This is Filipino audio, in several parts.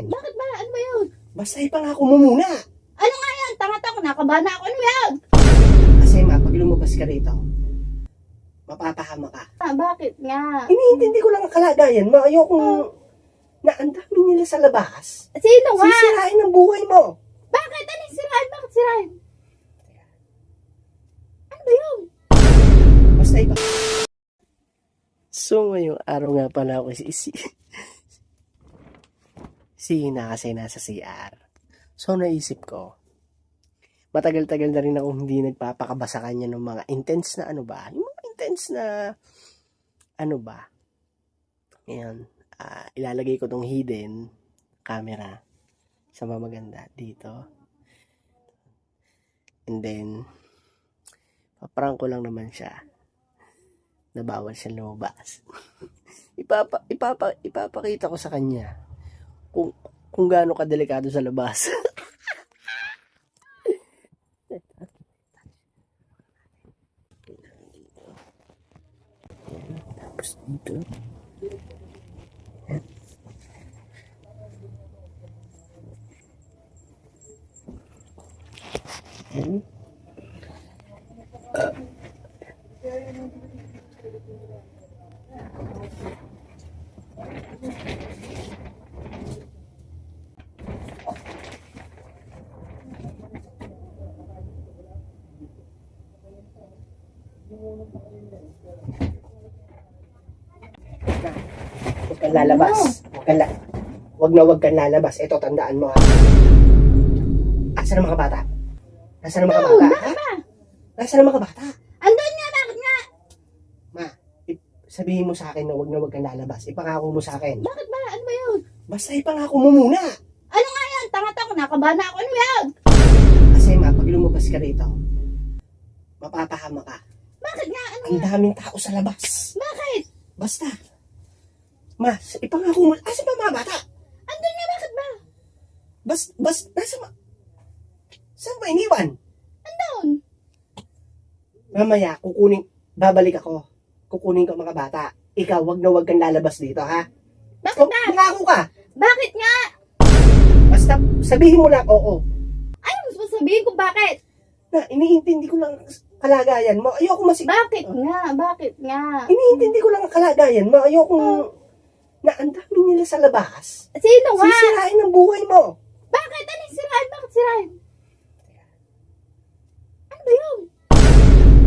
Bakit ba? Ano ba yun? Basta ipangako mo muna. Ano nga yan? Tanga-tanga, nakabana ako. Ano ba yan? Kasi ma, pag lumabas ka rito, mapapahama ka. Bakit nga? Iniintindi ko lang ang kalagayan mo. Ayokong na ang dami nila sa labas. Sino nga? Sisirain ang buhay mo. Bakit? Anong sirain? Bakit sirain? Ano ba yun? Basta ipa... So, ngayong araw nga pala ako si Hina kasi nasa CR. So, naisip ko, matagal-tagal na rin ako hindi nagpapakaba sa kanya ng mga intense na ano ba? Yung mga intense na ano ba? Ngayon, ilalagay ko tong hidden camera sa mamaganda dito. And then, paprank ko lang naman siya na bawal siya lumabas. Ipapakita ko sa kanya kung gaano kadelikado sa labas. Tapos dito. Huwag kang lalabas. Huwag kang lalabas. Ito, tandaan mo ha. Asan ang mga bata? Nasaan ang mga bata? Ha? Nasaan ang mga bata? Andun nga, bakit nga? Ma, sabihin mo sa akin na huwag kang lalabas. Ipangako mo sa akin. Bakit ba? Ano ba yun? Basta ipangako mo muna. Ano nga yan? Tanga-tanga, nakabana ako. Ano ba yan? Kasi ma, pag lumabas ka rito, mapapahama ka. Bakit nga? Ano Ang nga? daming tao sa labas. Bakit? Basta. Ma, ipangako mo. Asan ba mga bata? Andun nga, bakit ba? Saan ba iniwan? Andun. Mamaya, babalik ako. Kukunin ko mga bata. Ikaw, huwag kang lalabas dito, ha? Bakit O, ba? mangako ka. Bakit nga? Basta, sabihin mo lang, oo. Ayaw mo sabihin kung bakit. Na, iniintindi ko lang ang kalagayan mo. Ayoko Bakit nga? Bakit nga? Iniintindi ko lang ang kalagayan mo. Ayoko na ang dami nila sa labas. Sino nga? Sisirain ang buhay mo. Bakit? Anong sirain? Bakit sirain? Ano ba yun?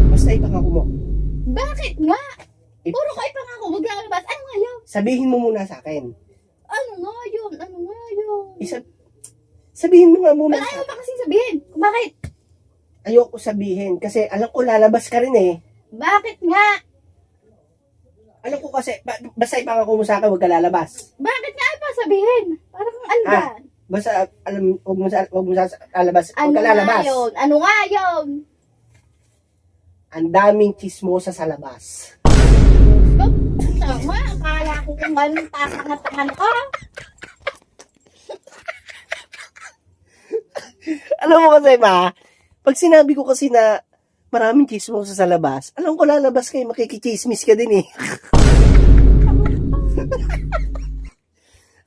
Basta ipangako mo. Bakit nga? Puro ka ipangako, huwag lalabas. Ano nga yun? Sabihin mo muna sa akin. Ano nga yun? Ano nga yun? Sabihin mo nga muna. Ba't ayaw pa kasing sabihin? Bakit? Ayoko sabihin kasi alam ko lalabas ka rin eh. Bakit nga? Alam ko kasi, basta ipangako mo sa akin, huwag ka lalabas. Bakit nga ayaw pa sabihin? Parang ano ba? Basta, huwag mo lalabas, huwag Ano ka nga lalabas. yun? Ano nga yun? Ang daming chismosa sa labas. Tama, akala ko kung anong tatangan ka. Alam mo kasi ba, pag sinabi ko kasi na maraming chismosa sa labas, alam ko lalabas kayo, makikichismis ka din eh.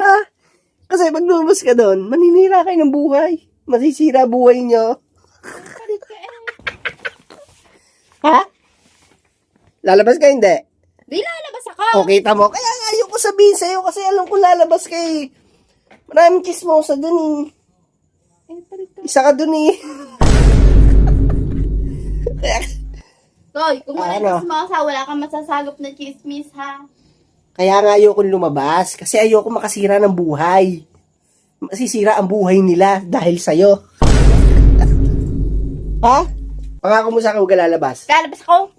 Ha? Kasi pag lumabas ka doon, maninira kayo ng buhay. Masisira buhay nyo. Palit ka eh. Ha? Lalabas ka hindi? Di lalabas ako. O, kita mo. Kaya nga ayoko sabihin sa'yo kasi alam ko lalabas kayo. Maraming chismosa doon eh. Palit ka. Isa ka doon eh. Kaya, Toy, kung Ano? wala kang masasagop na chismis ha. Kaya nga ayoko lumabas kasi ayoko makasira ng buhay. Masisira ang buhay nila dahil sa'yo. Ha? Pangako mo sa akin, huwag ka lalabas. Lalabas ako.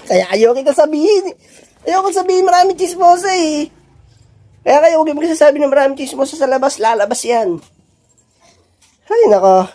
Kaya ayoko kita sabihin. Ayoko sabihin maraming chismosa eh. Kaya kayo, huwag mo sasabi na maraming chismosa sa labas, lalabas yan. Ay, nako.